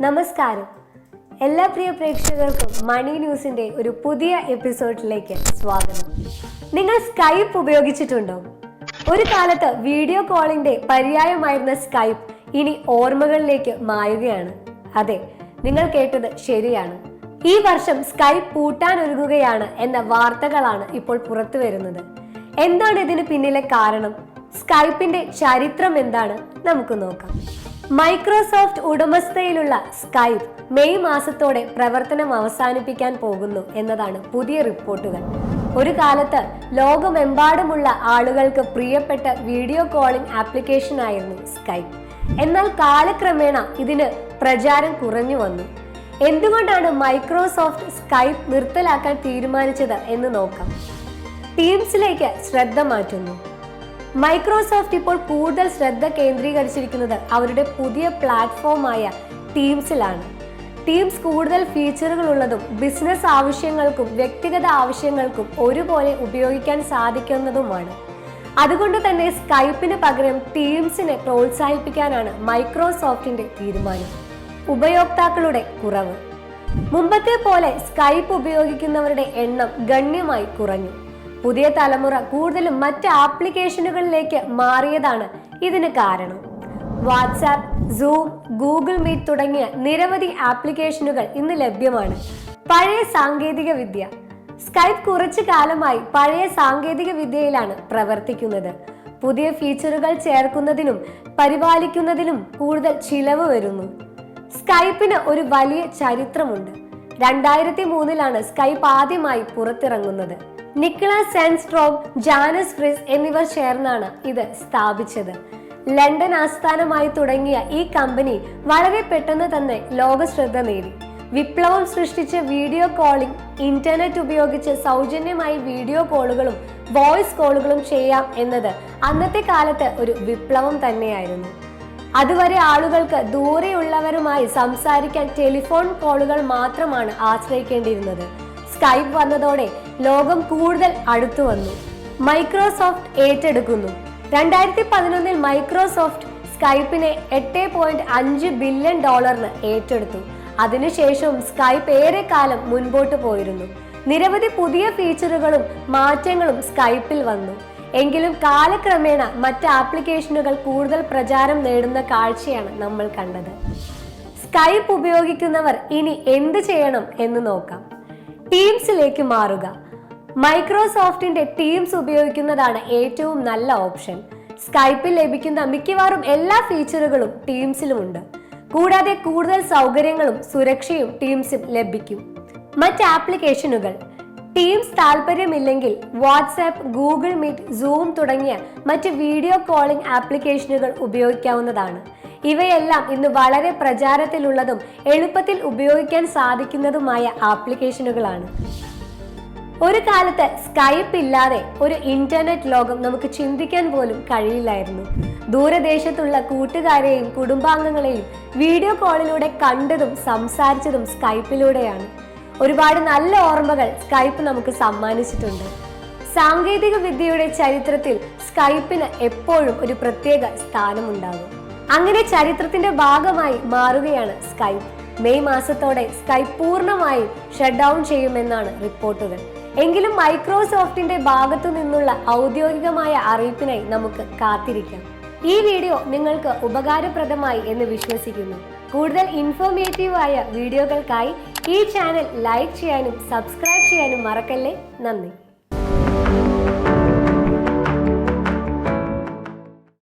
നമസ്കാരം. എല്ലാ പ്രിയ പ്രേക്ഷകർക്കും മണി ന്യൂസിന്റെ ഒരു പുതിയ എപ്പിസോഡിലേക്ക് സ്വാഗതം. നിങ്ങൾ സ്കൈപ്പ് ഉപയോഗിച്ചിട്ടുണ്ടോ? ഒരു കാലത്ത് വീഡിയോ കോളിന്റെ പര്യായമായിരുന്ന സ്കൈപ്പ് ഇനി ഓർമ്മകളിലേക്ക് മായുകയാണ്. അതെ, നിങ്ങൾ കേട്ടത് ശരിയാണ്. ഈ വർഷം സ്കൈപ്പ് പൂട്ടാനൊരുങ്ങുകയാണ് എന്ന വാർത്തകളാണ് ഇപ്പോൾ പുറത്തു വരുന്നത്. എന്താണ് ഇതിന് പിന്നിലെ കാരണം? സ്കൈപ്പിന്റെ ചരിത്രം എന്താണ്? നമുക്ക് നോക്കാം. മൈക്രോസോഫ്റ്റ് ഉടമസ്ഥയിലുള്ള സ്കൈപ്പ് മെയ് മാസത്തോടെ പ്രവർത്തനം അവസാനിപ്പിക്കാൻ പോകുന്നു എന്നതാണ് പുതിയ റിപ്പോർട്ടുകൾ. ഒരു കാലത്ത് ലോകമെമ്പാടുമുള്ള ആളുകൾക്ക് പ്രിയപ്പെട്ട വീഡിയോ കോളിംഗ് ആപ്ലിക്കേഷൻ ആയിരുന്നു സ്കൈപ്പ്. എന്നാൽ കാലക്രമേണ ഇതിന് പ്രചാരം കുറഞ്ഞു വന്നു. എന്തുകൊണ്ടാണ് മൈക്രോസോഫ്റ്റ് സ്കൈപ്പ് നിർത്തലാക്കാൻ തീരുമാനിച്ചത് എന്ന് നോക്കാം. ടീംസിലേക്ക് ശ്രദ്ധ മാറ്റുന്നു. മൈക്രോസോഫ്റ്റ് ഇപ്പോൾ കൂടുതൽ ശ്രദ്ധ കേന്ദ്രീകരിച്ചിരിക്കുന്നത് അവരുടെ പുതിയ പ്ലാറ്റ്ഫോമായ ടീംസിലാണ്. ടീംസ് കൂടുതൽ ഫീച്ചറുകൾ ഉള്ളതും ബിസിനസ് ആവശ്യങ്ങൾക്കും വ്യക്തിഗത ആവശ്യങ്ങൾക്കും ഒരുപോലെ ഉപയോഗിക്കാൻ സാധിക്കുന്നതുമാണ്. അതുകൊണ്ട് തന്നെ സ്കൈപ്പിന് പകരം ടീംസിനെ പ്രോത്സാഹിപ്പിക്കാനാണ് മൈക്രോസോഫ്റ്റിന്റെ തീരുമാനം. ഉപയോക്താക്കളുടെ കുറവ്. മുമ്പത്തെ പോലെ സ്കൈപ്പ് ഉപയോഗിക്കുന്നവരുടെ എണ്ണം ഗണ്യമായി കുറഞ്ഞു. പുതിയ തലമുറ കൂടുതലും മറ്റ് ആപ്ലിക്കേഷനുകളിലേക്ക് മാറിയതാണ് ഇതിന് കാരണം. വാട്സാപ്പ്, സൂം, ഗൂഗിൾ മീറ്റ് തുടങ്ങിയ നിരവധി ആപ്ലിക്കേഷനുകൾ ഇന്ന് ലഭ്യമാണ്. പഴയ സാങ്കേതിക വിദ്യ. സ്കൈപ്പ് കുറച്ചു കാലമായി പഴയ സാങ്കേതിക വിദ്യയിലാണ് പ്രവർത്തിക്കുന്നത്. പുതിയ ഫീച്ചറുകൾ ചേർക്കുന്നതിനും പരിപാലിക്കുന്നതിനും കൂടുതൽ ചിലവ് വരുന്നു. സ്കൈപ്പിന് ഒരു വലിയ ചരിത്രമുണ്ട്. 2003 സ്കൈപ്പ് ആദ്യമായി പുറത്തിറങ്ങുന്നത്. നിക്കോളാസ് സെൻസ്ട്രോം, ജാനസ് ഫ്രിസ് എന്നിവർ ചേർന്നാണ് ഇത് സ്ഥാപിച്ചത്. ലണ്ടൻ ആസ്ഥാനമായി തുടങ്ങിയ ഈ കമ്പനി വളരെ പെട്ടെന്ന് തന്നെ ലോക ശ്രദ്ധ നേടി. വിപ്ലവം സൃഷ്ടിച്ച വീഡിയോ കോളിംഗ്, ഇന്റർനെറ്റ് ഉപയോഗിച്ച് സൗജന്യമായി വീഡിയോ കോളുകളും വോയിസ് കോളുകളും ചെയ്യാം എന്നത് അന്നത്തെ കാലത്ത് ഒരു വിപ്ലവം തന്നെയായിരുന്നു. അതുവരെ ആളുകൾക്ക് ദൂരെയുള്ളവരുമായി സംസാരിക്കാൻ ടെലിഫോൺ കോളുകൾ മാത്രമാണ് ആശ്രയിക്കേണ്ടിയിരുന്നത്. സ്കൈപ്പ് വന്നതോടെ ലോകം കൂടുതൽ അടുത്തു വന്നു. മൈക്രോസോഫ്റ്റ് ഏറ്റെടുക്കുന്നു. 2011 മൈക്രോസോഫ്റ്റ് സ്കൈപ്പിനെ $8.5 ബില്യൺ ഏറ്റെടുത്തു. അതിനുശേഷവും സ്കൈപ്പ് ഏറെക്കാലം മുൻപോട്ട് പോയിരുന്നു. നിരവധി പുതിയ ഫീച്ചറുകളും മാറ്റങ്ങളും സ്കൈപ്പിൽ വന്നു. എങ്കിലും കാലക്രമേണ മറ്റ് ആപ്ലിക്കേഷനുകൾ കൂടുതൽ പ്രചാരം നേടുന്ന കാഴ്ചയാണ് നമ്മൾ കണ്ടത്. സ്കൈപ്പ് ഉപയോഗിക്കുന്നവർ ഇനി എന്ത് ചെയ്യണം എന്ന് നോക്കാം. ടീംസിലേക്ക് മാറുക. മൈക്രോസോഫ്റ്റിന്റെ ടീംസ് ഉപയോഗിക്കുന്നതാണ് ഏറ്റവും നല്ല ഓപ്ഷൻ. സ്കൈപ്പിൽ ലഭിക്കുന്ന മിക്കവാറും എല്ലാ ഫീച്ചറുകളും ടീംസിലുമുണ്ട്. കൂടാതെ കൂടുതൽ സൗകര്യങ്ങളും സുരക്ഷയും ടീംസിൽ ലഭിക്കും. മറ്റ് ആപ്ലിക്കേഷനുകൾ. ടീംസ് താല്പര്യമില്ലെങ്കിൽ വാട്സാപ്പ്, ഗൂഗിൾ മീറ്റ്, സൂം തുടങ്ങിയ മറ്റ് വീഡിയോ കോളിംഗ് ആപ്ലിക്കേഷനുകൾ ഉപയോഗിക്കാവുന്നതാണ്. ഇവയെല്ലാം ഇന്ന് വളരെ പ്രചാരത്തിലുള്ളതും എളുപ്പത്തിൽ ഉപയോഗിക്കാൻ സാധിക്കുന്നതുമായ ആപ്ലിക്കേഷനുകളാണ്. ഒരു കാലത്ത് സ്കൈപ്പ് ഇല്ലാതെ ഒരു ഇന്റർനെറ്റ് ലോകം നമുക്ക് ചിന്തിക്കാൻ പോലും കഴിയില്ലായിരുന്നു. ദൂരദേശത്തുള്ള കൂട്ടുകാരെയും കുടുംബാംഗങ്ങളെയും വീഡിയോ കോളിലൂടെ കണ്ടതും സംസാരിച്ചതും സ്കൈപ്പിലൂടെയാണ്. ഒരുപാട് നല്ല ഓർമ്മകൾ സ്കൈപ്പ് നമുക്ക് സമ്മാനിച്ചിട്ടുണ്ട്. സാങ്കേതിക വിദ്യയുടെ ചരിത്രത്തിൽ സ്കൈപ്പിന് എപ്പോഴും ഒരു പ്രത്യേക സ്ഥാനമുണ്ടാകും. അങ്ങനെ ചരിത്രത്തിന്റെ ഭാഗമായി മാറുകയാണ് സ്കൈപ്പ്. മെയ് മാസത്തോടെ സ്കൈപ്പ് പൂർണ്ണമായും ഷട്ട് ഡൗൺ ചെയ്യുമെന്നാണ് റിപ്പോർട്ടുകൾ. എങ്കിലും മൈക്രോസോഫ്റ്റിന്റെ ഭാഗത്തു നിന്നുള്ള ഔദ്യോഗികമായ അറിയിപ്പിനായി നമുക്ക് കാത്തിരിക്കാം. ഈ വീഡിയോ നിങ്ങൾക്ക് ഉപകാരപ്രദമായി എന്ന് വിശ്വസിക്കുന്നു. കൂടുതൽ ഇൻഫോർമേറ്റീവായ വീഡിയോകൾക്കായി ഈ ചാനൽ ലൈക്ക് ചെയ്യാനും സബ്സ്ക്രൈബ് ചെയ്യാനും മറക്കല്ലേ. നന്ദി.